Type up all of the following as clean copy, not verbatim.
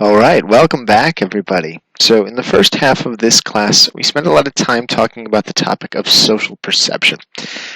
All right, welcome back, everybody. So in the first half of this class, we spent a lot of time talking about the topic of social perception,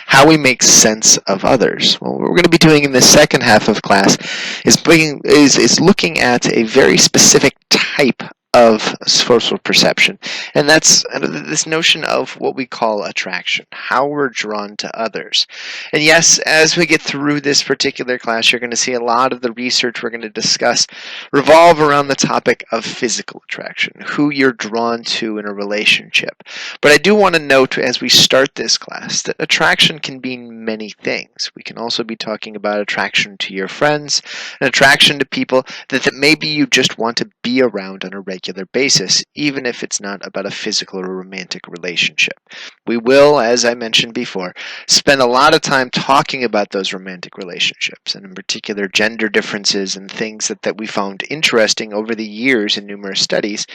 how we make sense of others. Well, what we're going to be doing in the second half of class is looking at a very specific type of social perception, and that's this notion of what we call attraction, how we're drawn to others. And yes, as we get through this particular class, you're going to see a lot of the research we're going to discuss revolve around the topic of physical attraction, who you're drawn to in a relationship. But I do want to note as we start this class that attraction can mean many things. We can also be talking about attraction to your friends, an attraction to people that maybe you just want to be around on a regular basis, even if it's not about a physical or romantic relationship. We will, as I mentioned before, spend a lot of time talking about those romantic relationships, and in particular gender differences and things that we found interesting over the years in numerous studies,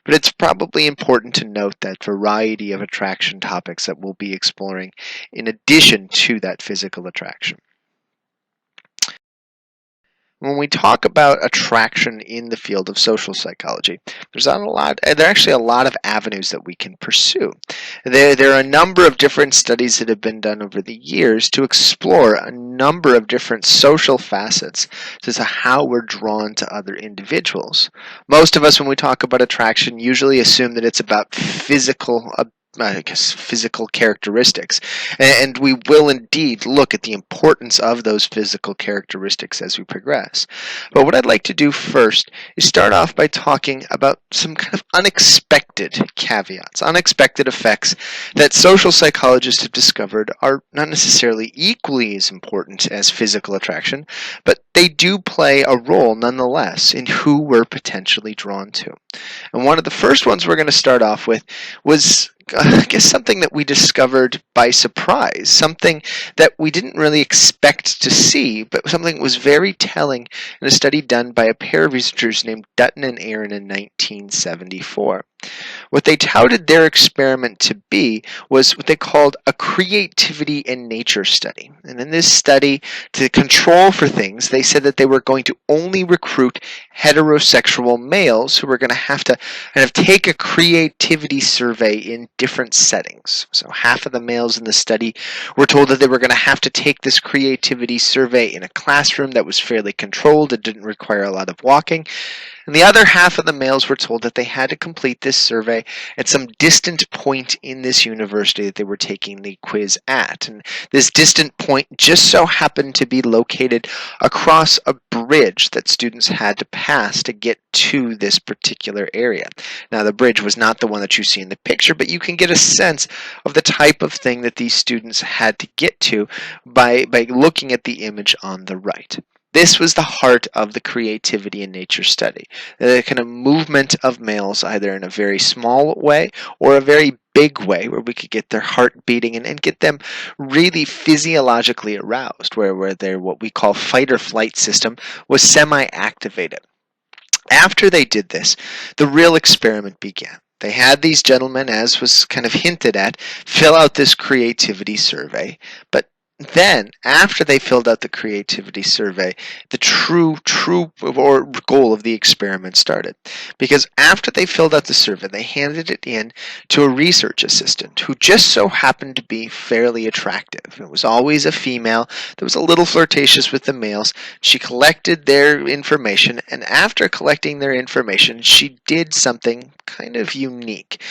but it's probably important to note that variety of attraction topics that we'll be exploring in addition to that physical attraction. When we talk about attraction in the field of social psychology, there are actually a lot of avenues that we can pursue. There are a number of different studies that have been done over the years to explore a number of different social facets as to how we're drawn to other individuals. Most of us, when we talk about attraction, usually assume that it's about physical characteristics. And we will indeed look at the importance of those physical characteristics as we progress. But what I'd like to do first is start off by talking about some kind of unexpected caveats, unexpected effects that social psychologists have discovered are not necessarily equally as important as physical attraction, but they do play a role nonetheless in who we're potentially drawn to. And one of the first ones we're going to start off with was I guess something that we discovered by surprise, something that we didn't really expect to see, but something that was very telling in a study done by a pair of researchers named Dutton and Aaron in 1974. What they touted their experiment to be was what they called a creativity in nature study. And in this study, to control for things, they said that they were going to only recruit heterosexual males who were going to have to kind of take a creativity survey in different settings. So half of the males in the study were told that they were going to have to take this creativity survey in a classroom that was fairly controlled. It didn't require a lot of walking. And the other half of the males were told that they had to complete this survey at some distant point in this university that they were taking the quiz at. And this distant point just so happened to be located across a bridge that students had to pass to get to this particular area. Now, the bridge was not the one that you see in the picture, but you can get a sense of the type of thing that these students had to get to by looking at the image on the right. This was the heart of the creativity in nature study, the kind of movement of males either in a very small way or a very big way where we could get their heart beating and get them really physiologically aroused, where their what we call fight or flight system was semi-activated. After they did this, the real experiment began. They had these gentlemen, as was kind of hinted at, fill out this creativity survey, but then, after they filled out the creativity survey, the true goal of the experiment started. Because after they filled out the survey, they handed it in to a research assistant who just so happened to be fairly attractive. It was always a female that was a little flirtatious with the males. She collected their information, and after collecting their information, she did something kind of unique.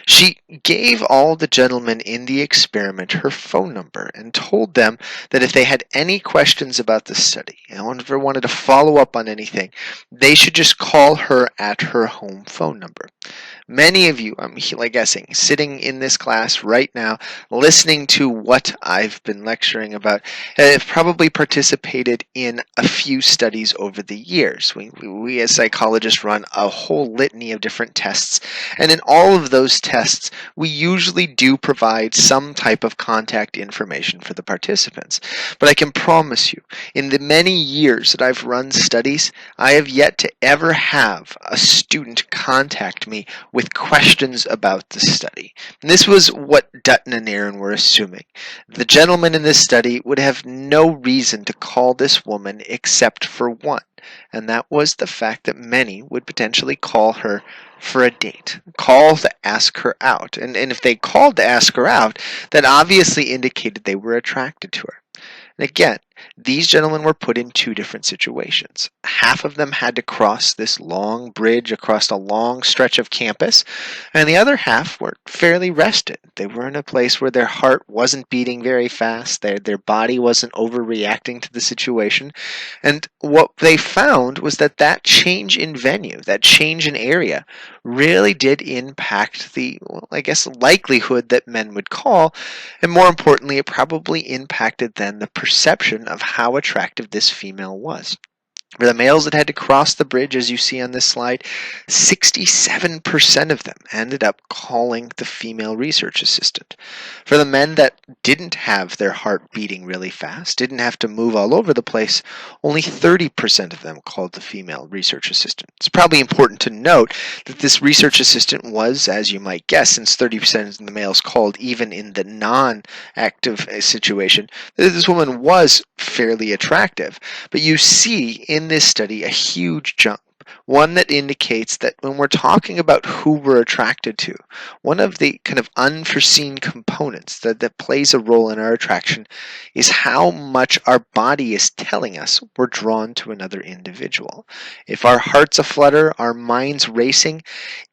She gave all the gentlemen in the experiment her phone number and told them that if they had any questions about the study and ever wanted to follow up on anything, they should just call her at her home phone number. Many of you, I'm guessing, sitting in this class right now, listening to what I've been lecturing about, have probably participated in a few studies over the years. We as psychologists run a whole litany of different tests, and in all of those tests, we usually do provide some type of contact information for the participants. But I can promise you, in the many years that I've run studies, I have yet to ever have a student contact me with questions about the study. And this was what Dutton and Aaron were assuming. The gentleman in this study would have no reason to call this woman except for one, and that was the fact that many would potentially call her for a date, call to ask her out. And if they called to ask her out, that obviously indicated they were attracted to her. And again, these gentlemen were put in two different situations. Half of them had to cross this long bridge across a long stretch of campus, and the other half were fairly rested. They were in a place where their heart wasn't beating very fast, their body wasn't overreacting to the situation, and what they found was that change in venue, that change in area, really did impact the, well, I guess, likelihood that men would call, and more importantly, it probably impacted then the perception of how attractive this female was. For the males that had to cross the bridge, as you see on this slide, 67% of them ended up calling the female research assistant. For the men that didn't have their heart beating really fast, didn't have to move all over the place, only 30% of them called the female research assistant. It's probably important to note that this research assistant was, as you might guess, since 30% of the males called even in the non-active situation, that this woman was fairly attractive. But you see in this study a huge jump, one that indicates that when we're talking about who we're attracted to, one of the kind of unforeseen components that plays a role in our attraction is how much our body is telling us we're drawn to another individual. If our heart's aflutter, our mind's racing,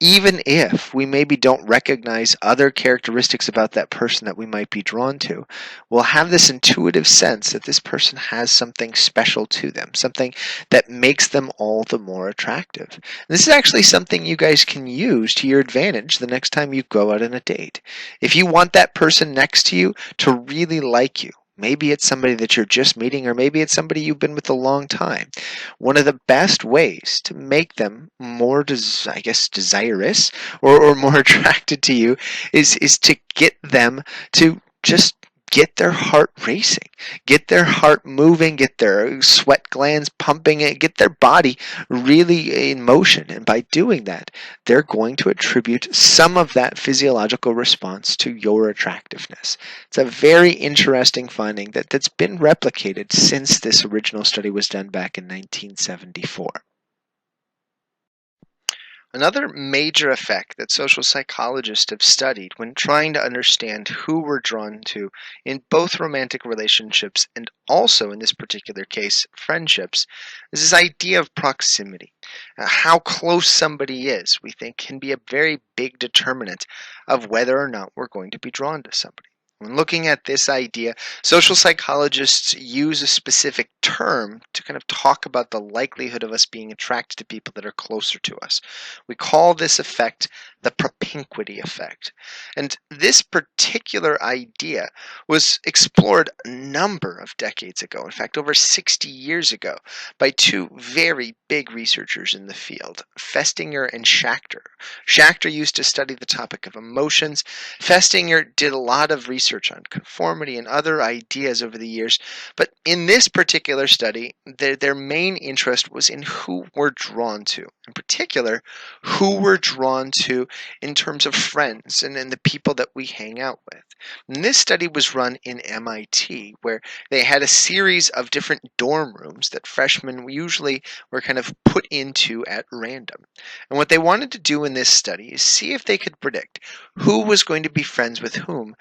even if we maybe don't recognize other characteristics about that person that we might be drawn to, we'll have this intuitive sense that this person has something special to them, something that makes them all the more attractive. And this is actually something you guys can use to your advantage the next time you go out on a date. If you want that person next to you to really like you, maybe it's somebody that you're just meeting, or maybe it's somebody you've been with a long time. One of the best ways to make them more, desirous or more attracted to you is to get them to just get their heart racing, get their heart moving, get their sweat glands pumping, get their body really in motion. And by doing that, they're going to attribute some of that physiological response to your attractiveness. It's a very interesting finding that's been replicated since this original study was done back in 1974. Another major effect that social psychologists have studied when trying to understand who we're drawn to in both romantic relationships and also, in this particular case, friendships, is this idea of proximity. How close somebody is, we think, can be a very big determinant of whether or not we're going to be drawn to somebody. When looking at this idea, social psychologists use a specific term to kind of talk about the likelihood of us being attracted to people that are closer to us. We call this effect the propinquity effect. And this particular idea was explored a number of decades ago, in fact over 60 years ago, by two very big researchers in the field, Festinger and Schachter. Schachter used to study the topic of emotions. Festinger did a lot of research on conformity and other ideas over the years, but in this particular study, their main interest was in who we're drawn to. In particular, who we're drawn to in terms of friends and the people that we hang out with. And this study was run in MIT, where they had a series of different dorm rooms that freshmen usually were kind of put into at random. And what they wanted to do in this study is see if they could predict who was going to be friends with whom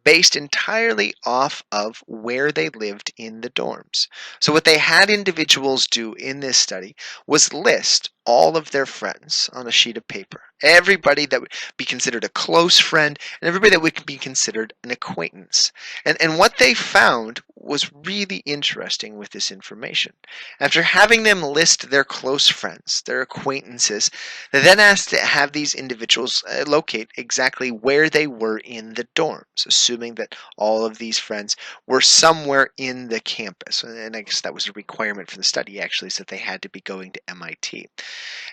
based entirely off of where they lived in the dorms. So what they had individuals do in this study was list all of their friends on a sheet of paper. Everybody that would be considered a close friend and everybody that would be considered an acquaintance. And what they found was really interesting with this information. After having them list their close friends, their acquaintances, they then asked to have these individuals locate exactly where they were in the dorms, assuming that all of these friends were somewhere in the campus. And I guess that was a requirement for the study, actually, so that they had to be going to MIT.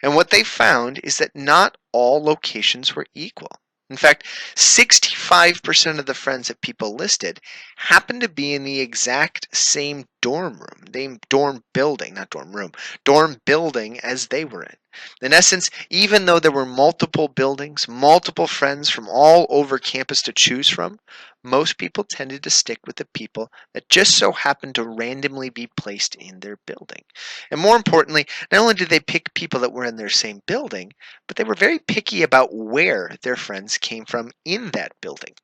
And what they found is that not all locations were equal. In fact, 65% of the friends that people listed happened to be in the exact same dorm room, dorm building, not dorm room, dorm building as they were in. In essence, even though there were multiple buildings, multiple friends from all over campus to choose from, most people tended to stick with the people that just so happened to randomly be placed in their building. And more importantly, not only did they pick people that were in their same building, but they were very picky about where their friends came from in that building.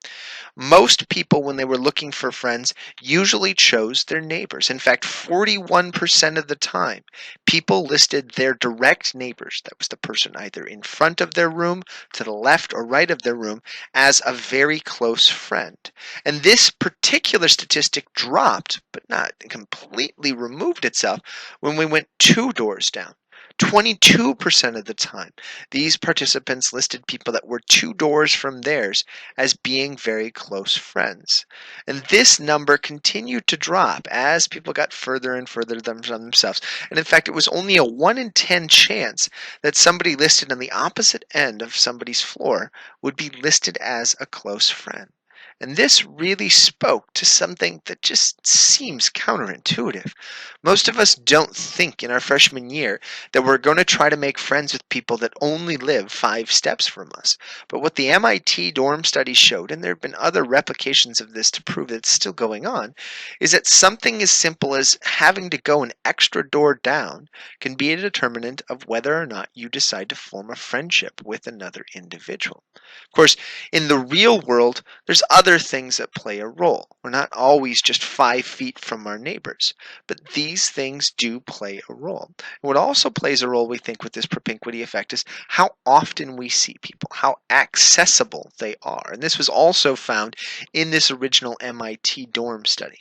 Most people, when they were looking for friends, usually chose their neighbors. In fact, 41% of the time, people listed their direct neighbors, that was the person either in front of their room, to the left or right of their room, as a very close friend. And this particular statistic dropped, but not completely removed itself, when we went 2 doors down. 22% of the time, these participants listed people that were 2 doors from theirs as being very close friends. And this number continued to drop as people got further and further from themselves. And in fact, it was only a 1 in 10 chance that somebody listed on the opposite end of somebody's floor would be listed as a close friend. And this really spoke to something that just seems counterintuitive. Most of us don't think in our freshman year that we're going to try to make friends with people that only live 5 steps from us. But what the MIT dorm study showed, and there have been other replications of this to prove that it's still going on, is that something as simple as having to go an extra door down can be a determinant of whether or not you decide to form a friendship with another individual. Of course, in the real world, there's other things that play a role. We're not always just 5 feet from our neighbors, but these things do play a role. And what also plays a role, we think, with this propinquity effect is how often we see people, how accessible they are. And this was also found in this original MIT dorm study.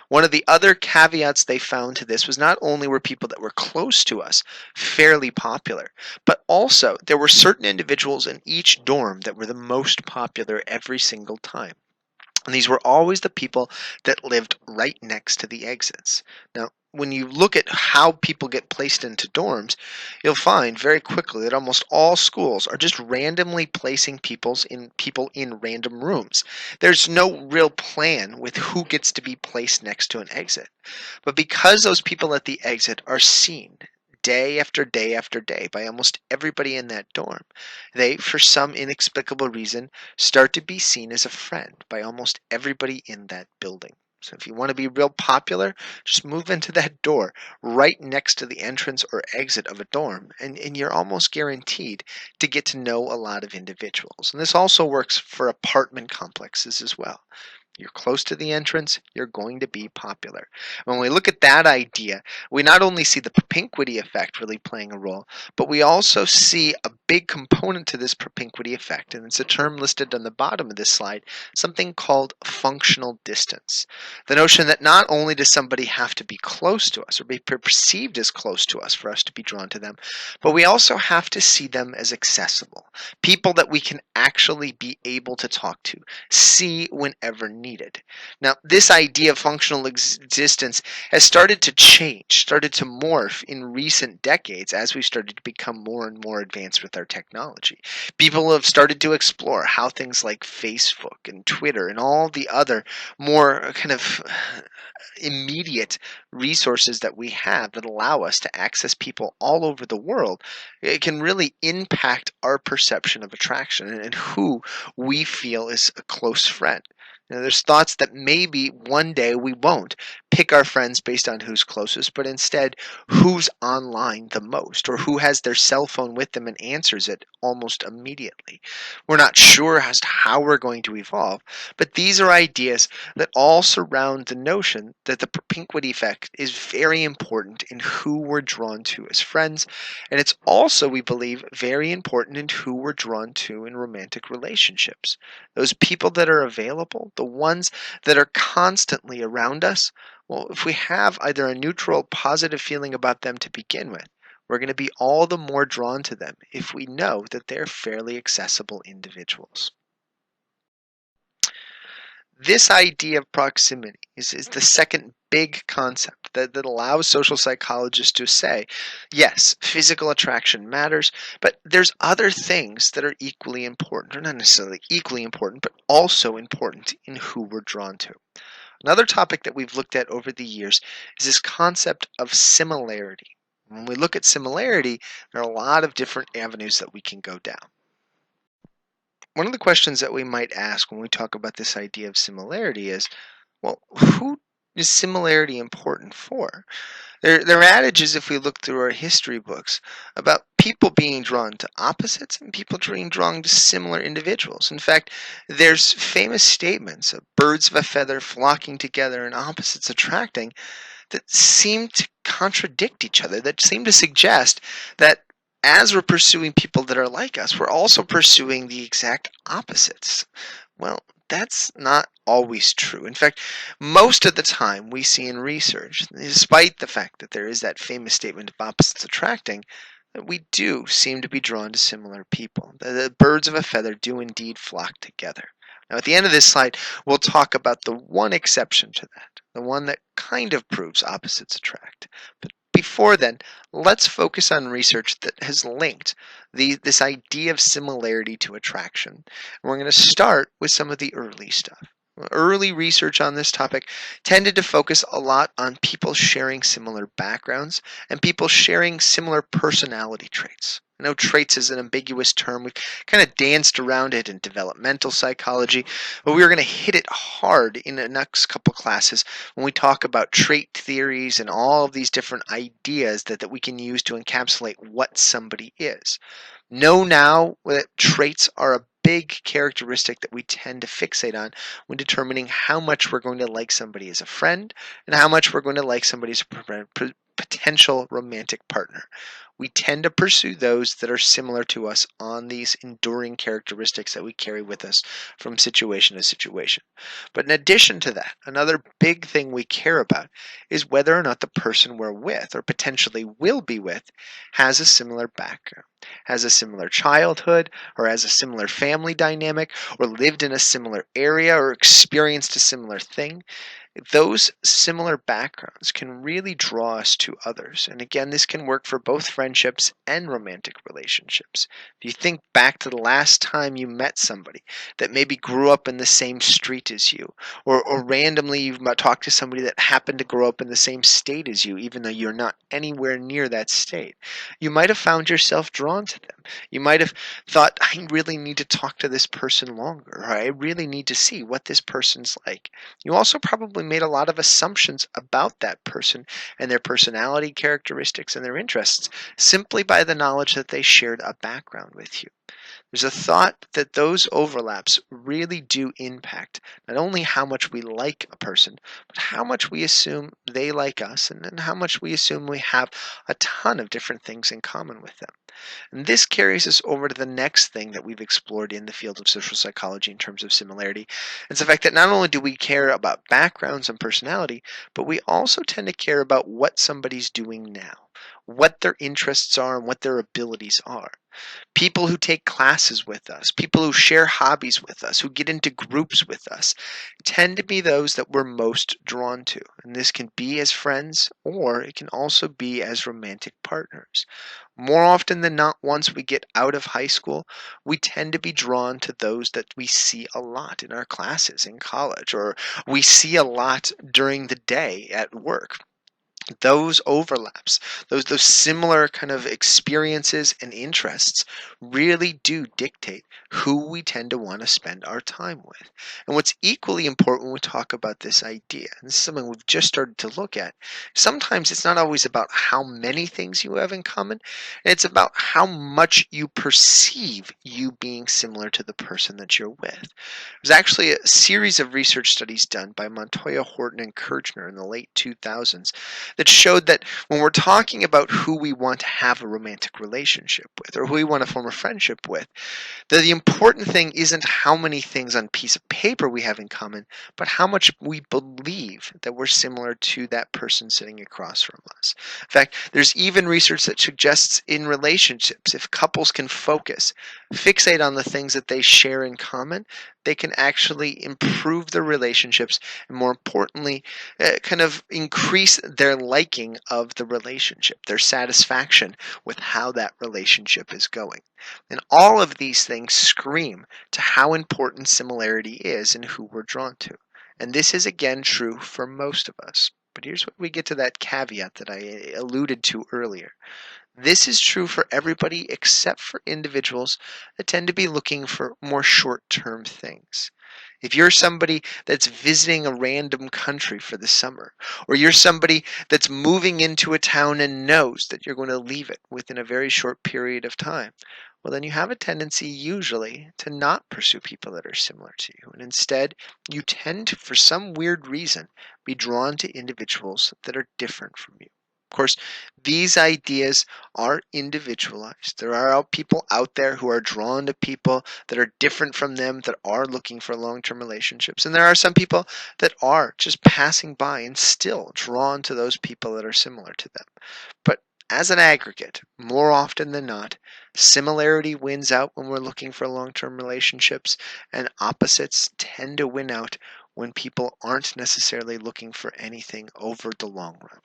One of the other caveats they found to this was not only were people that were close to us fairly popular, but also there were certain individuals in each dorm that were the most popular every single time. And these were always the people that lived right next to the exits. Now, when you look at how people get placed into dorms, you'll find very quickly that almost all schools are just randomly placing people in random rooms. There's no real plan with who gets to be placed next to an exit. But because those people at the exit are seen day after day after day by almost everybody in that dorm, they, for some inexplicable reason, start to be seen as a friend by almost everybody in that building. So if you want to be real popular, just move into that door right next to the entrance or exit of a dorm, and you're almost guaranteed to get to know a lot of individuals. And this also works for apartment complexes as well. You're close to the entrance, you're going to be popular. When we look at that idea, we not only see the propinquity effect really playing a role, but we also see a big component to this propinquity effect, and it's a term listed on the bottom of this slide, something called functional distance. The notion that not only does somebody have to be close to us or be perceived as close to us for us to be drawn to them, but we also have to see them as accessible, people that we can actually be able to talk to, see whenever needed. Now, this idea of functional existence has started to change, started to morph in recent decades as we've started to become more and more advanced with our technology. People have started to explore how things like Facebook and Twitter and all the other more kind of immediate resources that we have that allow us to access people all over the world, it can really impact our perception of attraction and who we feel is a close friend. There's thoughts that maybe one day we won't pick our friends based on who's closest, but instead who's online the most or who has their cell phone with them and answers it almost immediately. We're not sure as to how we're going to evolve, but these are ideas that all surround the notion that the propinquity effect is very important in who we're drawn to as friends, and it's also, we believe, very important in who we're drawn to in romantic relationships. Those people that are available, the ones that are constantly around us, well, if we have either a neutral, positive feeling about them to begin with, we're going to be all the more drawn to them if we know that they're fairly accessible individuals. This idea of proximity is the second big concept that allows social psychologists to say, yes, physical attraction matters, but there's other things that are equally important, or not necessarily equally important, but also important in who we're drawn to. Another topic that we've looked at over the years is this concept of similarity. When we look at similarity, there are a lot of different avenues that we can go down. One of the questions that we might ask when we talk about this idea of similarity is, well, who is similarity important for? There are adages, if we look through our history books, about people being drawn to opposites and people being drawn to similar individuals. In fact, there's famous statements of birds of a feather flocking together and opposites attracting that seem to contradict each other, that seem to suggest that as we're pursuing people that are like us, we're also pursuing the exact opposites. Well, that's not always true. In fact, most of the time we see in research, despite the fact that there is that famous statement of opposites attracting, that we do seem to be drawn to similar people. The birds of a feather do indeed flock together. Now, at the end of this slide, we'll talk about the one exception to that, the one that kind of proves opposites attract. But before then, let's focus on research that has linked this idea of similarity to attraction. And we're going to start with some of the early stuff. Early research on this topic tended to focus a lot on people sharing similar backgrounds and people sharing similar personality traits. I know traits is an ambiguous term. We've kind of danced around it in developmental psychology, but we are going to hit it hard in the next couple classes when we talk about trait theories and all of these different ideas that we can use to encapsulate what somebody is. Know now that traits are a big characteristic that we tend to fixate on when determining how much we're going to like somebody as a friend and how much we're going to like somebody as a potential romantic partner. We tend to pursue those that are similar to us on these enduring characteristics that we carry with us from situation to situation. But in addition to that, another big thing we care about is whether or not the person we're with or potentially will be with has a similar background, has a similar childhood, or has a similar family dynamic, or lived in a similar area, or experienced a similar thing. Those similar backgrounds can really draw us to others. And again, this can work for both friendships and romantic relationships. If you think back to the last time you met somebody that maybe grew up in the same street as you, or randomly you've talked to somebody that happened to grow up in the same state as you, even though you're not anywhere near that state, you might have found yourself drawn to them. You might have thought, I really need to talk to this person longer, or I really need to see what this person's like. You also probably made a lot of assumptions about that person and their personality characteristics and their interests simply by the knowledge that they shared a background with you. There's a thought that those overlaps really do impact not only how much we like a person, but how much we assume they like us, and then how much we assume we have a ton of different things in common with them. And this carries us over to the next thing that we've explored in the field of social psychology in terms of similarity. It's the fact that not only do we care about backgrounds and personality, but we also tend to care about what somebody's doing now, what their interests are, and what their abilities are. People who take classes with us, people who share hobbies with us, who get into groups with us, tend to be those that we're most drawn to. And this can be as friends, or it can also be as romantic partners. More often than not, once we get out of high school, we tend to be drawn to those that we see a lot in our classes in college, or we see a lot during the day at work. Those overlaps, those similar kind of experiences and interests really do dictate who we tend to want to spend our time with. And what's equally important when we talk about this idea, and this is something we've just started to look at, sometimes it's not always about how many things you have in common, it's about how much you perceive you being similar to the person that you're with. There's actually a series of research studies done by Montoya, Horton, and Kirchner in the late 2000s that showed that when we're talking about who we want to have a romantic relationship with or who we want to form a friendship with, that the important thing isn't how many things on a piece of paper we have in common, but how much we believe that we're similar to that person sitting across from us. In fact, there's even research that suggests in relationships, if couples can fixate on the things that they share in common, they can actually improve their relationships and, more importantly, kind of increase their liking of the relationship, their satisfaction with how that relationship is going. And all of these things scream to how important similarity is in who we're drawn to. And this is again true for most of us. But here's where we get to that caveat that I alluded to earlier. This is true for everybody except for individuals that tend to be looking for more short-term things. If you're somebody that's visiting a random country for the summer, or you're somebody that's moving into a town and knows that you're going to leave it within a very short period of time, well, then you have a tendency usually to not pursue people that are similar to you. And instead, you tend to, for some weird reason, be drawn to individuals that are different from you. Of course, these ideas are individualized. There are people out there who are drawn to people that are different from them, that are looking for long-term relationships. And there are some people that are just passing by and still drawn to those people that are similar to them. But as an aggregate, more often than not, similarity wins out when we're looking for long-term relationships, and opposites tend to win out when people aren't necessarily looking for anything over the long run.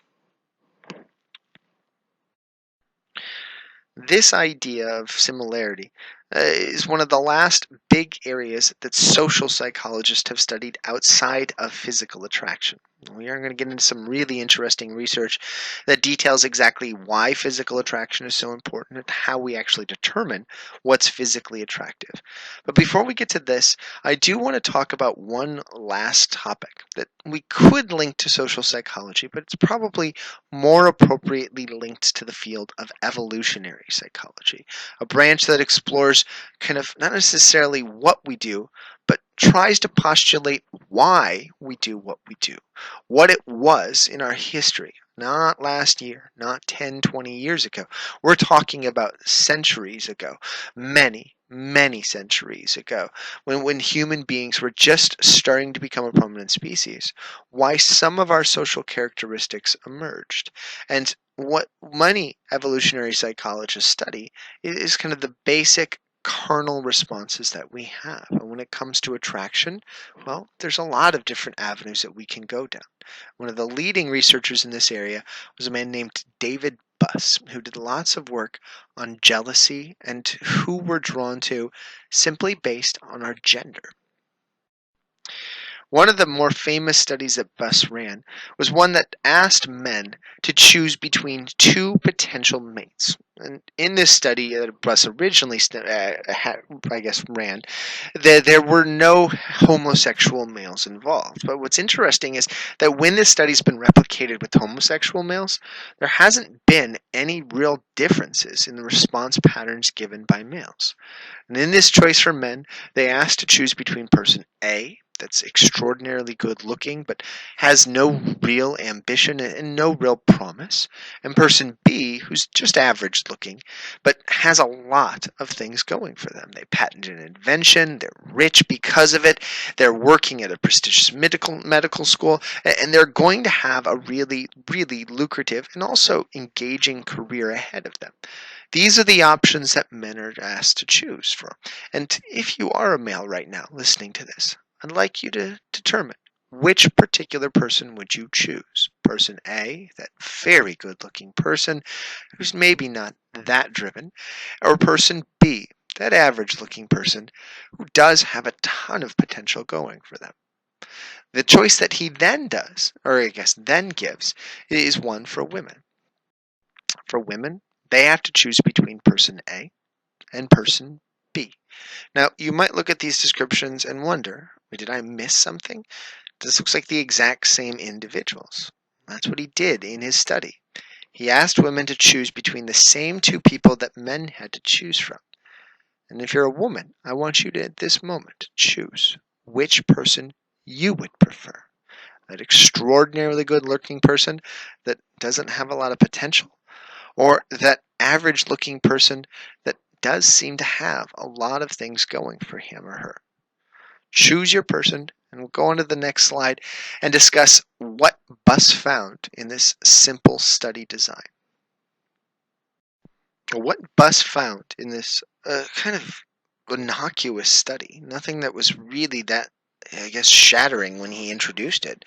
This idea of similarity is one of the last big areas that social psychologists have studied outside of physical attraction. We are going to get into some really interesting research that details exactly why physical attraction is so important and how we actually determine what's physically attractive. But before we get to this, I do want to talk about one last topic that we could link to social psychology, but it's probably more appropriately linked to the field of evolutionary psychology, a branch that explores kind of not necessarily what we do, but tries to postulate why we do what we do, what it was in our history, not last year, not 10, 20 years ago. We're talking about centuries ago, many centuries ago, when human beings were just starting to become a prominent species, why some of our social characteristics emerged. And what many evolutionary psychologists study is kind of the basic carnal responses that we have. And when it comes to attraction, well, there's a lot of different avenues that we can go down. One of the leading researchers in this area was a man named David Buss, who did lots of work on jealousy and who we're drawn to simply based on our gender. One of the more famous studies that Buss ran was one that asked men to choose between two potential mates. And in this study that Buss originally ran, there were no homosexual males involved. But what's interesting is that when this study's been replicated with homosexual males, there hasn't been any real differences in the response patterns given by males. And in this choice for men, they asked to choose between person A, that's extraordinarily good looking but has no real ambition and no real promise, and person B, who's just average looking but has a lot of things going for them. They patented an invention, they're rich because of it, they're working at a prestigious medical school, and they're going to have a really lucrative and also engaging career ahead of them. These are the options that men are asked to choose from. And if you are a male right now listening to this, I'd like you to determine which particular person would you choose. Person A, that very good looking person who's maybe not that driven, or person B, that average looking person who does have a ton of potential going for them. The choice that he then does, or I guess then gives, is one for women. For women, they have to choose between person A and person B. Now, you might look at these descriptions and wonder, did I miss something? This looks like the exact same individuals. That's what he did in his study. He asked women to choose between the same two people that men had to choose from. And if you're a woman, I want you to, at this moment, choose which person you would prefer. That extraordinarily good-looking person that doesn't have a lot of potential, or that average-looking person that does seem to have a lot of things going for him or her. Choose your person, and we'll go on to the next slide and discuss what Buss found in this simple study design. What Buss found in this kind of innocuous study, nothing that was really that I guess, shattering when he introduced it,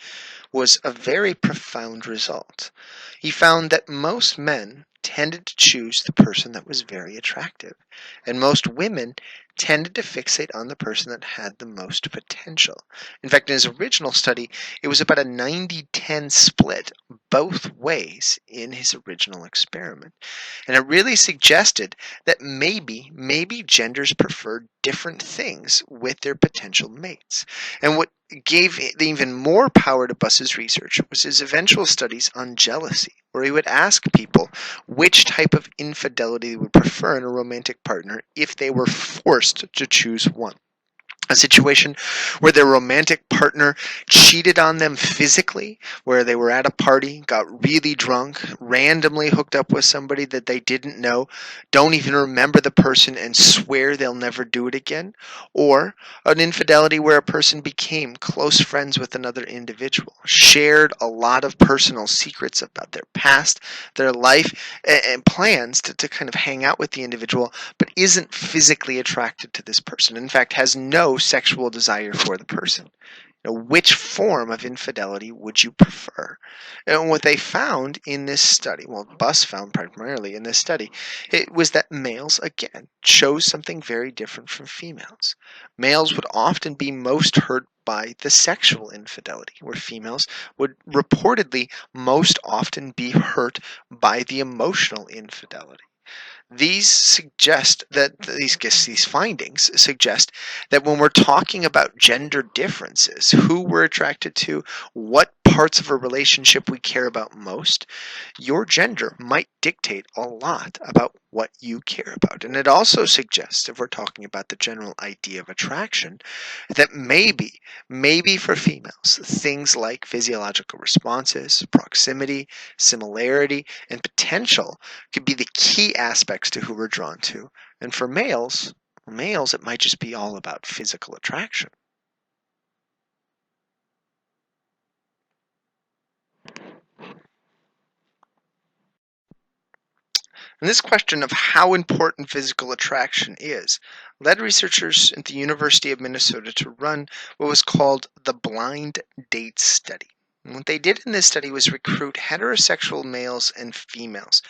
was a very profound result. He found that most men tended to choose the person that was very attractive, and most women tended to fixate on the person that had the most potential. In fact, in his original study, it was about a 90-10 split both ways in his original experiment. And it really suggested that maybe genders prefer different things with their potential mates. And what gave even more power to Buss's research was his eventual studies on jealousy, where he would ask people which type of infidelity they would prefer in a romantic partner if they were forced to choose one. A situation where their romantic partner cheated on them physically, where they were at a party, got really drunk, randomly hooked up with somebody that they didn't know, don't even remember the person, and swear they'll never do it again, or an infidelity where a person became close friends with another individual, shared a lot of personal secrets about their past, their life, and plans to kind of hang out with the individual, but isn't physically attracted to this person. In fact, has no sexual desire for the person. Which form of infidelity would you prefer? And what they found in this study, well, Buss found primarily in this study, it was that males, again, chose something very different from females. Males would often be most hurt by the sexual infidelity, where females would reportedly most often be hurt by the emotional infidelity. These findings suggest that when we're talking about gender differences, who we're attracted to, what parts of a relationship we care about most, your gender might dictate a lot about what you care about. And it also suggests, if we're talking about the general idea of attraction, that maybe for females, things like physiological responses, proximity, similarity, and potential could be the key aspects to who we're drawn to. And for males, it might just be all about physical attraction. And this question of how important physical attraction is led researchers at the University of Minnesota to run what was called the Blind Date Study. And what they did in this study was recruit heterosexual males and females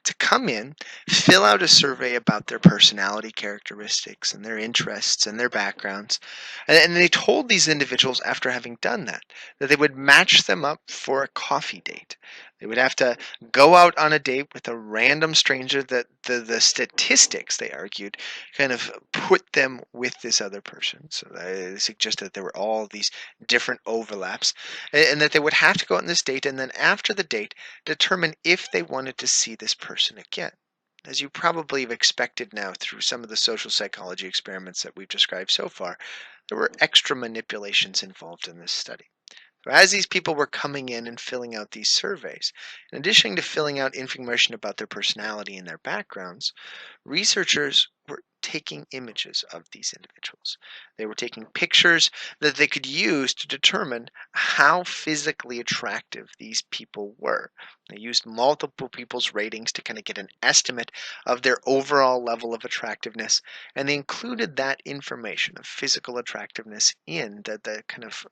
to come in, fill out a survey about their personality characteristics and their interests and their backgrounds. And they told these individuals, after having done that they would match them up for a coffee date. They would have to go out on a date with a random stranger that the statistics, they argued, kind of put them with this other person. So they suggested that there were all these different overlaps and that they would have to go on this date, and then after the date determine if they wanted to see this person again. As you probably have expected now through some of the social psychology experiments that we've described so far, there were extra manipulations involved in this study. So as these people were coming in and filling out these surveys, in addition to filling out information about their personality and their backgrounds, researchers were taking images of these individuals. They were taking pictures that they could use to determine how physically attractive these people were. They used multiple people's ratings to kind of get an estimate of their overall level of attractiveness, and they included that information of physical attractiveness in the kind of,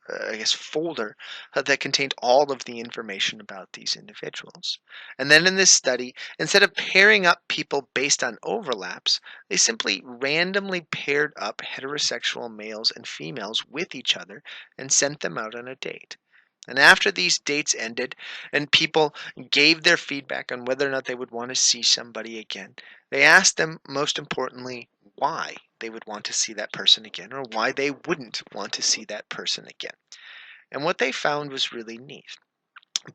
folder that contained all of the information about these individuals. And then in this study, instead of pairing up people based on overlaps, they simply randomly paired up heterosexual males and females with each other and sent them out on a date. And after these dates ended and people gave their feedback on whether or not they would want to see somebody again, they asked them, most importantly, why they would want to see that person again or why they wouldn't want to see that person again. And what they found was really neat.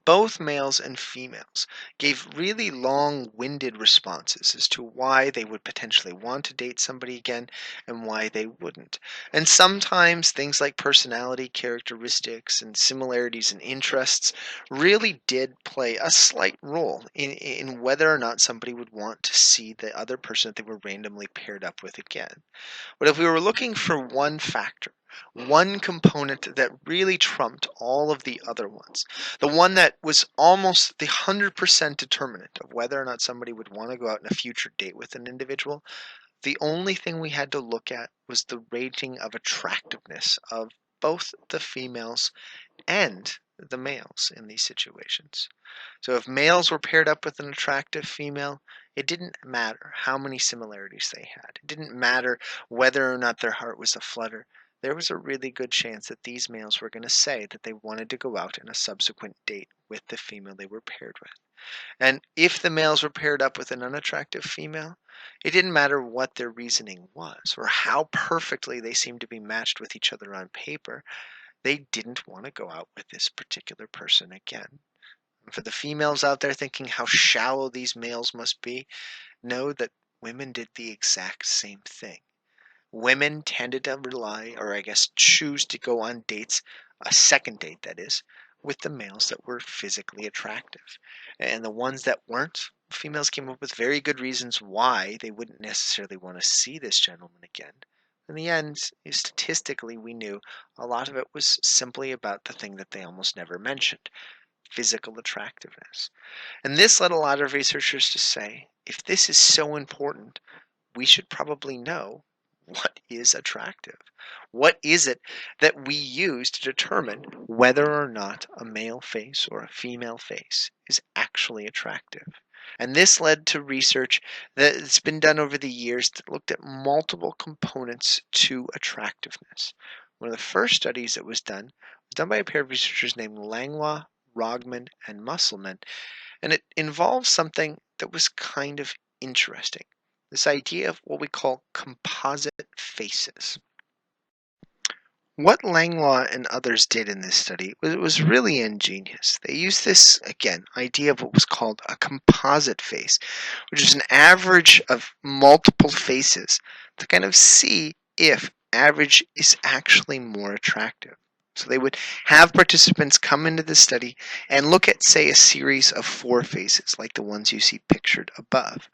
Both males and females gave really long-winded responses as to why they would potentially want to date somebody again and why they wouldn't. And sometimes things like personality characteristics and similarities in interests really did play a slight role in whether or not somebody would want to see the other person that they were randomly paired up with again. But if we were looking for one factor, one component that really trumped all of the other ones, the one that was almost the 100% determinant of whether or not somebody would want to go out on a future date with an individual, the only thing we had to look at was the rating of attractiveness of both the females and the males in these situations. So if males were paired up with an attractive female, it didn't matter how many similarities they had. It didn't matter whether or not their heart was aflutter. There was a really good chance that these males were going to say that they wanted to go out on a subsequent date with the female they were paired with. And if the males were paired up with an unattractive female, it didn't matter what their reasoning was or how perfectly they seemed to be matched with each other on paper. They didn't want to go out with this particular person again. And for the females out there thinking how shallow these males must be, know that women did the exact same thing. Women tended to rely, or I guess choose to go on dates, a second date that is, with the males that were physically attractive. And the ones that weren't, females came up with very good reasons why they wouldn't necessarily want to see this gentleman again. In the end, statistically, we knew a lot of it was simply about the thing that they almost never mentioned, physical attractiveness. And this led a lot of researchers to say, if this is so important, we should probably know what is attractive. What is it that we use to determine whether or not a male face or a female face is actually attractive? And this led to research that's been done over the years that looked at multiple components to attractiveness. One of the first studies that was done by a pair of researchers named Langlois, Rogman, and Musselman, and it involves something that was kind of interesting. This idea of what we call composite faces. What Langlois and others did in this study was really ingenious. They used this, again, idea of what was called a composite face, which is an average of multiple faces to kind of see if average is actually more attractive. So they would have participants come into the study and look at, say, a series of 4 faces, like the ones you see pictured above.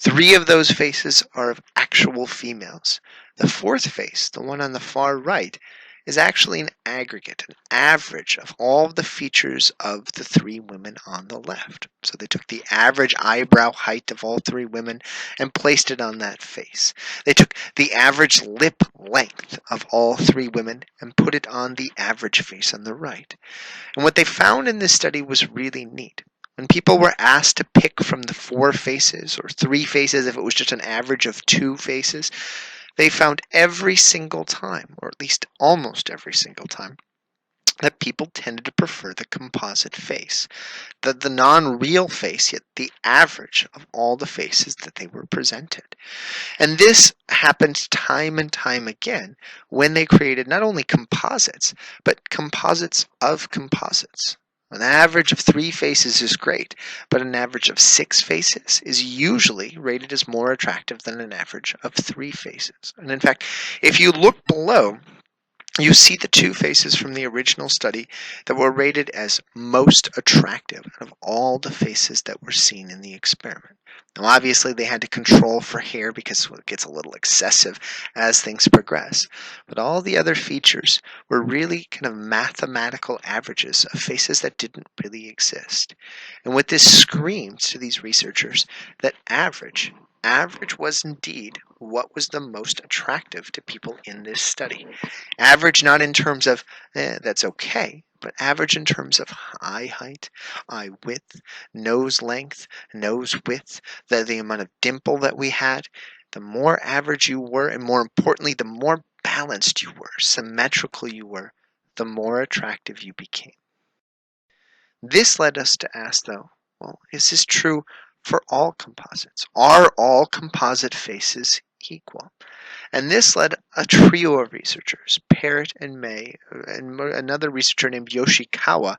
3 of those faces are of actual females. The 4th face, the one on the far right, is actually an aggregate, an average of all the features of the 3 women on the left. So they took the average eyebrow height of all 3 women and placed it on that face. They took the average lip length of all 3 women and put it on the average face on the right. And what they found in this study was really neat. When people were asked to pick from the 4 faces or 3 faces if it was just an average of 2 faces, they found every single time, or at least almost every single time, that people tended to prefer the composite face, the non-real face, yet the average of all the faces that they were presented. And this happened time and time again when they created not only composites, but composites of composites. An average of 3 faces is great, but an average of 6 faces is usually rated as more attractive than an average of 3 faces. And in fact, if you look below, you see the 2 faces from the original study that were rated as most attractive out of all the faces that were seen in the experiment. Now, obviously, they had to control for hair because it gets a little excessive as things progress. But all the other features were really kind of mathematical averages of faces that didn't really exist. And what this screams to these researchers that average was indeed what was the most attractive to people in this study. Average not in terms of, that's okay, but average in terms of eye height, eye width, nose length, nose width, the amount of dimple that we had. The more average you were, and more importantly, the more balanced you were, symmetrical you were, the more attractive you became. This led us to ask, though, well, is this true for all composites? Are all composite faces equal? And this led a trio of researchers, Parrott and May, and another researcher named Yoshikawa,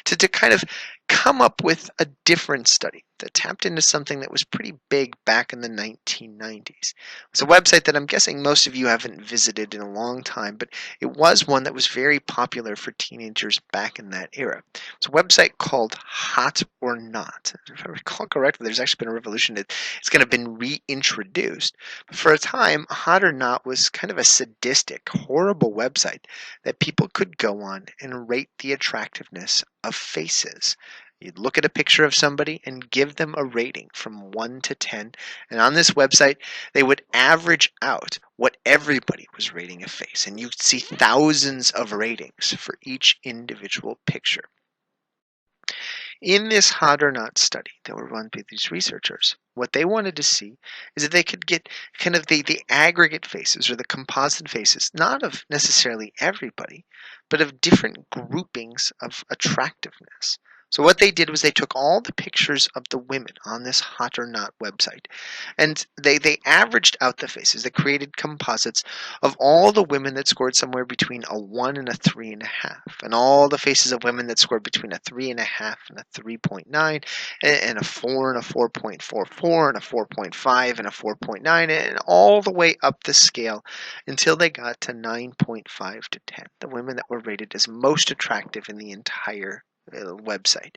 to kind of come up with a different study that tapped into something that was pretty big back in the 1990s. It's a website that I'm guessing most of you haven't visited in a long time, but it was one that was very popular for teenagers back in that era. It's a website called Hot or Not. If I recall correctly, there's actually been a revolution. It's kind of been reintroduced. But for a time, Hot or Not was kind of a sadistic, horrible website that people could go on and rate the attractiveness of faces. You'd look at a picture of somebody and give them a rating from 1 to 10. And on this website, they would average out what everybody was rating a face. And you'd see thousands of ratings for each individual picture. In this hot or not study that were run by these researchers, what they wanted to see is that they could get kind of the aggregate faces or the composite faces, not of necessarily everybody, but of different groupings of attractiveness. So what they did was they took all the pictures of the women on this hot or not website and they averaged out the faces. They created composites of all the women that scored somewhere between a 1 and a 3.5, and all the faces of women that scored between a 3.5 and a 3.9, and a 4 and a 4.44, and a 4.5 and a 4.9, and all the way up the scale until they got to 9.5 to 10, the women that were rated as most attractive in the entire website.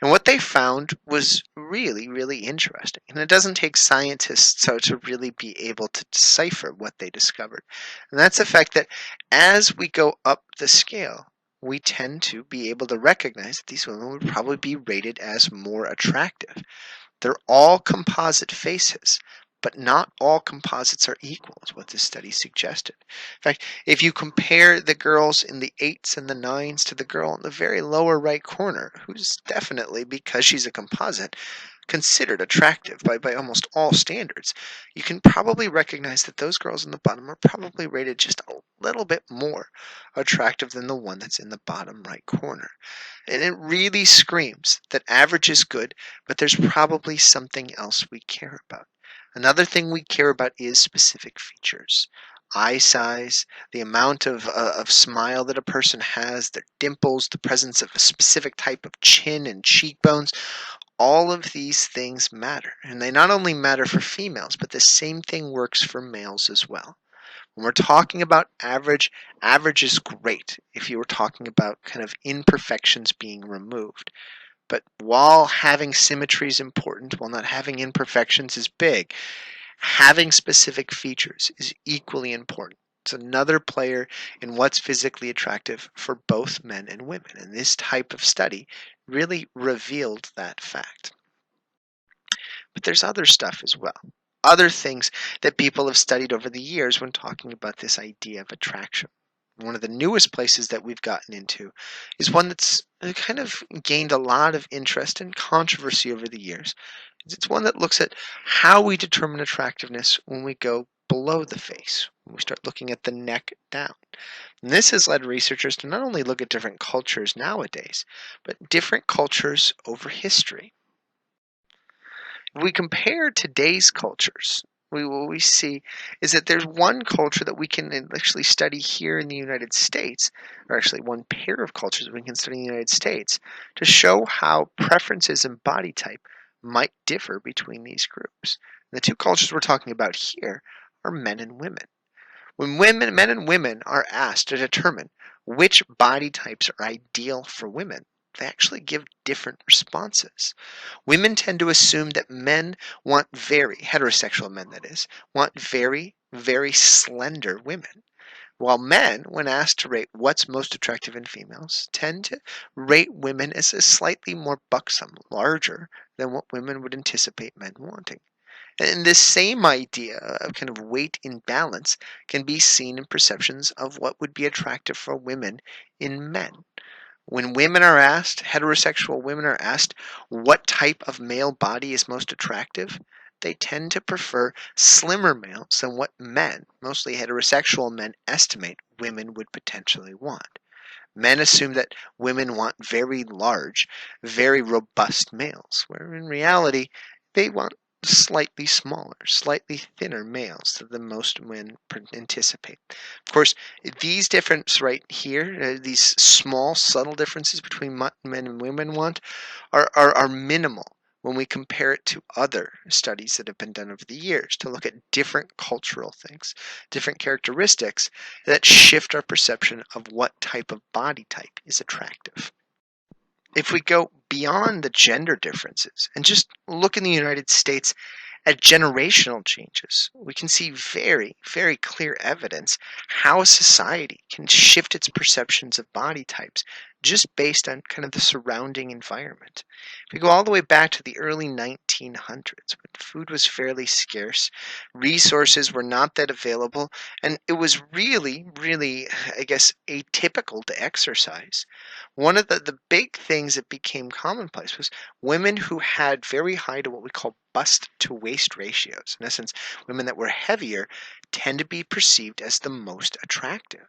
And what they found was really, really interesting. And it doesn't take scientists to really be able to decipher what they discovered. And that's the fact that as we go up the scale, we tend to be able to recognize that these women would probably be rated as more attractive. They're all composite faces, but not all composites are equal, is what this study suggested. In fact, if you compare the girls in the 8s and the 9s to the girl in the very lower right corner, who's definitely, because she's a composite, considered attractive by almost all standards, you can probably recognize that those girls in the bottom are probably rated just a little bit more attractive than the one that's in the bottom right corner. And it really screams that average is good, but there's probably something else we care about. Another thing we care about is specific features. Eye size, the amount of smile that a person has, their dimples, the presence of a specific type of chin and cheekbones. All of these things matter. And they not only matter for females, but the same thing works for males as well. When we're talking about average, average is great if you were talking about kind of imperfections being removed. But while having symmetry is important, while not having imperfections is big, having specific features is equally important. It's another player in what's physically attractive for both men and women. And this type of study really revealed that fact. But there's other stuff as well. Other things that people have studied over the years when talking about this idea of attraction. One of the newest places that we've gotten into is one that's kind of gained a lot of interest and controversy over the years. It's one that looks at how we determine attractiveness when we go below the face, when we start looking at the neck down. And this has led researchers to not only look at different cultures nowadays, but different cultures over history. If we compare today's cultures, what we see is that there's one culture that we can actually study here in the United States, or actually one pair of cultures that we can study in the United States, to show how preferences and body type might differ between these groups. And the two cultures we're talking about here are men and women. When men and women are asked to determine which body types are ideal for women, they actually give different responses. Women tend to assume that men want heterosexual men that is, want very, very slender women. While men, when asked to rate what's most attractive in females, tend to rate women as slightly more buxom, larger than what women would anticipate men wanting. And this same idea of kind of weight imbalance can be seen in perceptions of what would be attractive for women in men. When heterosexual women are asked what type of male body is most attractive, they tend to prefer slimmer males than what men, mostly heterosexual men, estimate women would potentially want. Men assume that women want very large, very robust males, where in reality, they want slightly smaller, slightly thinner males than most men anticipate. Of course, these differences right here, these small, subtle differences between what men and women want, are minimal when we compare it to other studies that have been done over the years to look at different cultural things, different characteristics that shift our perception of what type of body type is attractive. If we go beyond the gender differences and just look in the United States At generational changes, we can see very, very clear evidence how a society can shift its perceptions of body types just based on kind of the surrounding environment. If we go all the way back to the early 1900s, when food was fairly scarce, resources were not that available, and it was really, really, I guess, atypical to exercise. One of the big things that became commonplace was women who had very high to what we call bust to waist ratios. In essence, women that were heavier tend to be perceived as the most attractive.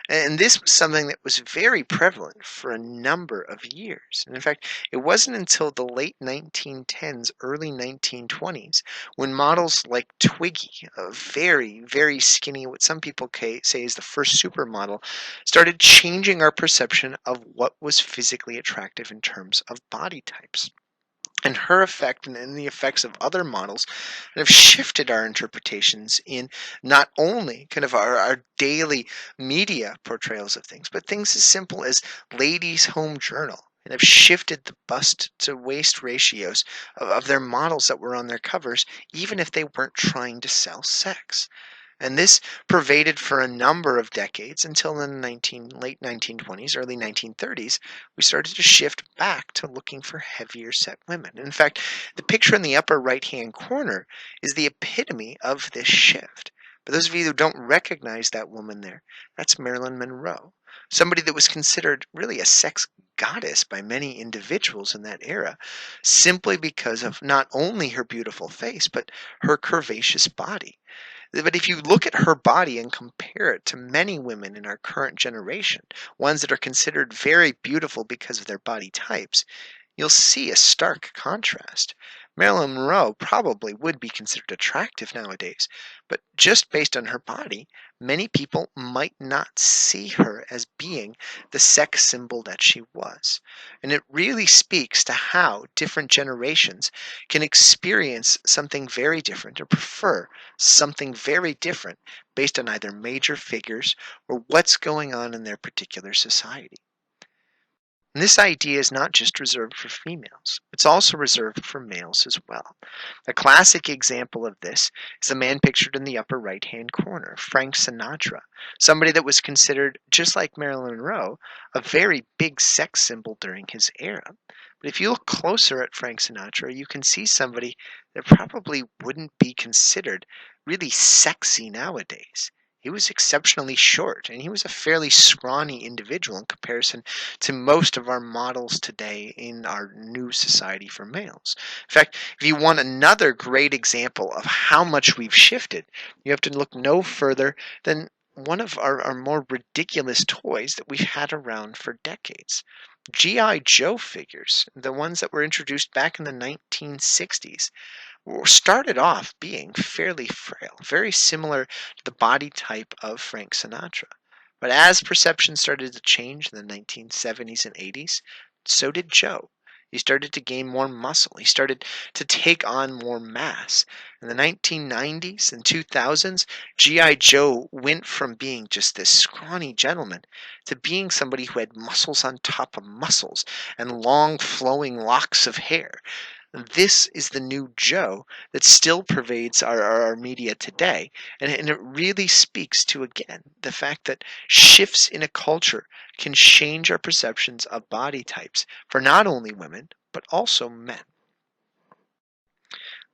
And this was something that was very prevalent for a number of years. And in fact, it wasn't until the late 1910s, early 1920s, when models like Twiggy, a very, very skinny, what some people say is the first supermodel, started changing our perception of what was physically attractive in terms of body types. And her effect and the effects of other models have shifted our interpretations in not only kind of our daily media portrayals of things, but things as simple as Ladies' Home Journal, and have shifted the bust to waist ratios of their models that were on their covers, even if they weren't trying to sell sex. And this pervaded for a number of decades until in the late 1920s, early 1930s, we started to shift back to looking for heavier set women. In fact, the picture in the upper right-hand corner is the epitome of this shift. For those of you who don't recognize that woman there, that's Marilyn Monroe, somebody that was considered really a sex goddess by many individuals in that era, simply because of not only her beautiful face, but her curvaceous body. But if you look at her body and compare it to many women in our current generation, ones that are considered very beautiful because of their body types, you'll see a stark contrast. Marilyn Monroe probably would be considered attractive nowadays, but just based on her body, many people might not see her as being the sex symbol that she was. And it really speaks to how different generations can experience something very different or prefer something very different based on either major figures or what's going on in their particular society. And this idea is not just reserved for females, it's also reserved for males as well. A classic example of this is the man pictured in the upper right hand corner, Frank Sinatra, somebody that was considered, just like Marilyn Monroe, a very big sex symbol during his era. But if you look closer at Frank Sinatra, you can see somebody that probably wouldn't be considered really sexy nowadays. He was exceptionally short, and he was a fairly scrawny individual in comparison to most of our models today in our new society for males. In fact, if you want another great example of how much we've shifted, you have to look no further than one of our more ridiculous toys that we've had around for decades. G.I. Joe figures, the ones that were introduced back in the 1960s, started off being fairly frail, very similar to the body type of Frank Sinatra. But as perception started to change in the 1970s and 80s, so did Joe. He started to gain more muscle. He started to take on more mass. In the 1990s and 2000s, G.I. Joe went from being just this scrawny gentleman to being somebody who had muscles on top of muscles and long flowing locks of hair. This is the new Joe that still pervades our media today. And it really speaks to, again, the fact that shifts in a culture can change our perceptions of body types for not only women, but also men.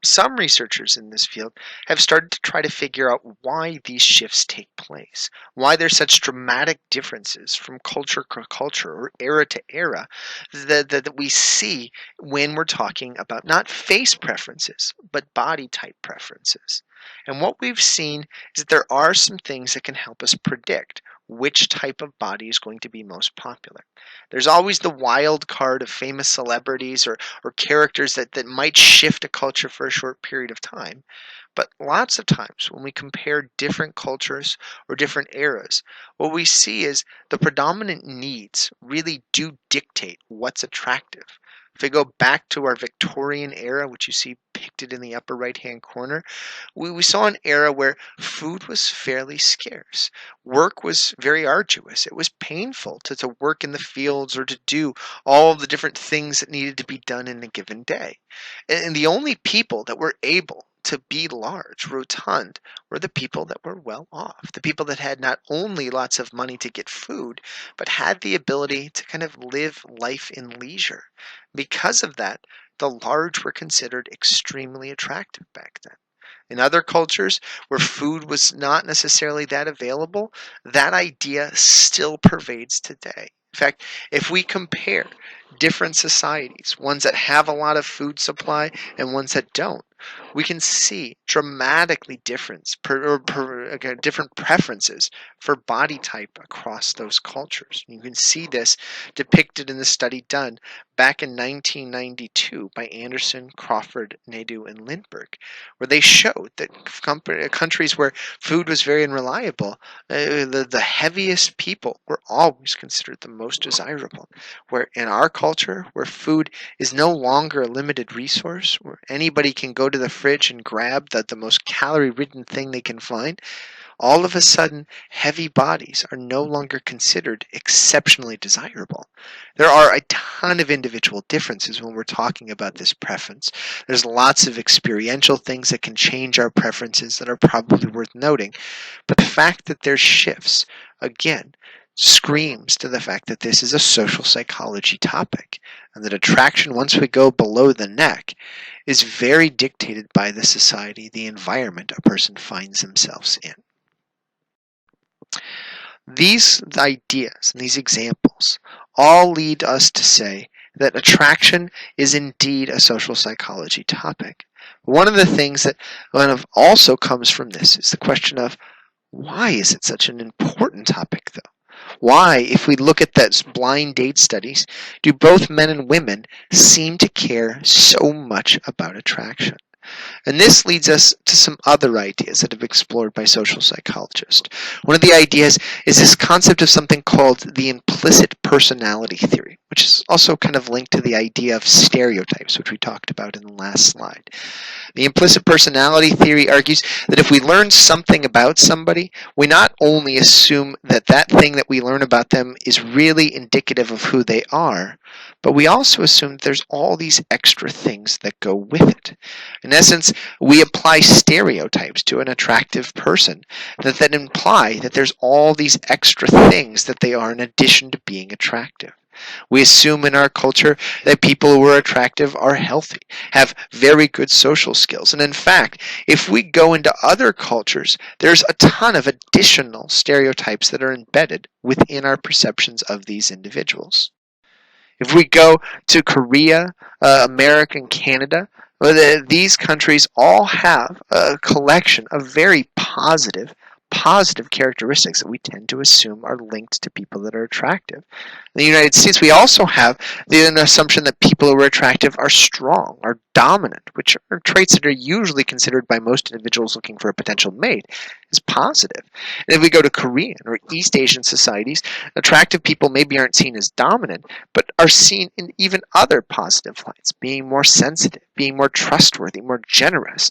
Some researchers in this field have started to try to figure out why these shifts take place, why there's such dramatic differences from culture to culture or era to era that we see when we're talking about not face preferences, but body type preferences. And what we've seen is that there are some things that can help us predict which type of body is going to be most popular. There's always the wild card of famous celebrities or characters that might shift a culture for a short period of time. But lots of times when we compare different cultures or different eras, what we see is the predominant needs really do dictate what's attractive. If we go back to our Victorian era, which you see pictured in the upper right hand corner, we saw an era where food was fairly scarce. Work was very arduous. It was painful to work in the fields or to do all of the different things that needed to be done in a given day. And the only people that were able to be large, rotund, were the people that were well off, the people that had not only lots of money to get food, but had the ability to kind of live life in leisure. Because of that, the large were considered extremely attractive back then. In other cultures where food was not necessarily that available, that idea still pervades today. In fact, if we compare different societies, ones that have a lot of food supply and ones that don't, we can see dramatically different preferences for body type across those cultures. You can see this depicted in the study done back in 1992 by Anderson, Crawford, Naidoo, and Lindbergh, where they showed that countries where food was very unreliable, the heaviest people were always considered the most desirable. Where in our culture, where food is no longer a limited resource, where anybody can go to the fridge and grab the most calorie-ridden thing they can find, all of a sudden, heavy bodies are no longer considered exceptionally desirable. There are a ton of individual differences when we're talking about this preference. There's lots of experiential things that can change our preferences that are probably worth noting. But the fact that there's shifts, again, screams to the fact that this is a social psychology topic, and that attraction, once we go below the neck, is very dictated by the society, the environment a person finds themselves in. These ideas and these examples all lead us to say that attraction is indeed a social psychology topic. One of the things that kind of also comes from this is the question of, why is it such an important topic, though? Why, if we look at those blind date studies, do both men and women seem to care so much about attraction? And this leads us to some other ideas that have been explored by social psychologists. One of the ideas is this concept of something called the implicit personality theory, which is also kind of linked to the idea of stereotypes, which we talked about in the last slide. The implicit personality theory argues that if we learn something about somebody, we not only assume that that thing that we learn about them is really indicative of who they are, but we also assume that there's all these extra things that go with it. In essence, we apply stereotypes to an attractive person that imply that there's all these extra things that they are in addition to being attractive. We assume in our culture that people who are attractive are healthy, have very good social skills. And in fact, if we go into other cultures, there's a ton of additional stereotypes that are embedded within our perceptions of these individuals. If we go to Korea, America, and Canada, these countries all have a collection of very positive characteristics that we tend to assume are linked to people that are attractive. In the United States, we also have an assumption that people who are attractive are strong, are dominant, which are traits that are usually considered by most individuals looking for a potential mate as positive. And if we go to Korean or East Asian societies, attractive people maybe aren't seen as dominant, but are seen in even other positive lights, being more sensitive, being more trustworthy, more generous.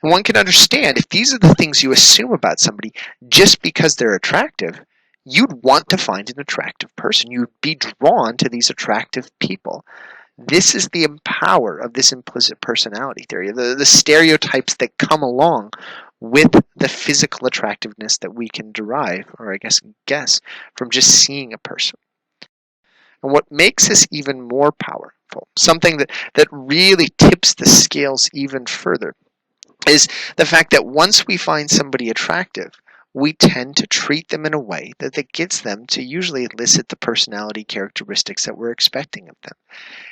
And one can understand if these are the things you assume about somebody just because they're attractive, you'd want to find an attractive person. You'd be drawn to these attractive people. This is the power of this implicit personality theory, the stereotypes that come along with the physical attractiveness that we can derive, or I guess, from just seeing a person. And what makes this even more powerful, something that really tips the scales even further, is the fact that once we find somebody attractive, we tend to treat them in a way that gets them to usually elicit the personality characteristics that we're expecting of them.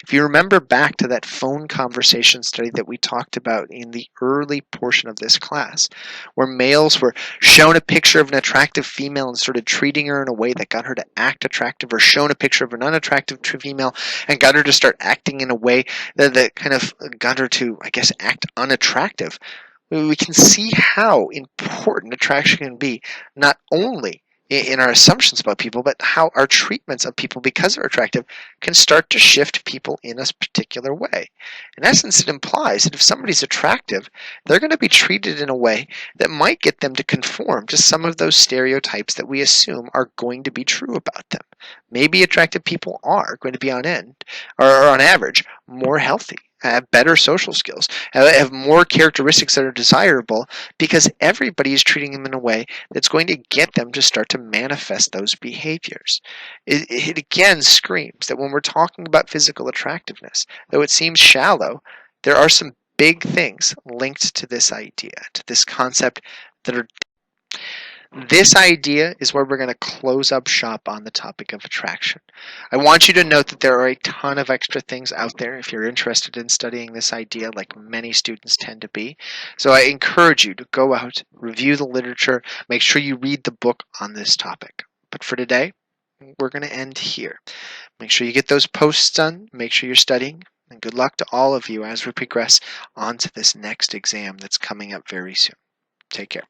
If you remember back to that phone conversation study that we talked about in the early portion of this class, where males were shown a picture of an attractive female and started treating her in a way that got her to act attractive, or shown a picture of an unattractive female and got her to start acting in a way that kind of got her to, act unattractive, we can see how important attraction can be, not only in our assumptions about people, but how our treatments of people because they're attractive can start to shift people in a particular way. In essence, it implies that if somebody's attractive, they're going to be treated in a way that might get them to conform to some of those stereotypes that we assume are going to be true about them. Maybe attractive people are going to be on average, more healthy. have better social skills, have more characteristics that are desirable because everybody is treating them in a way that's going to get them to start to manifest those behaviors. It again screams that when we're talking about physical attractiveness, though it seems shallow, there are some big things linked to this idea, to this concept that are. This idea is where we're going to close up shop on the topic of attraction. I want you to note that there are a ton of extra things out there if you're interested in studying this idea, like many students tend to be. So I encourage you to go out, review the literature, make sure you read the book on this topic. But for today, we're going to end here. Make sure you get those posts done, make sure you're studying, and good luck to all of you as we progress on to this next exam that's coming up very soon. Take care.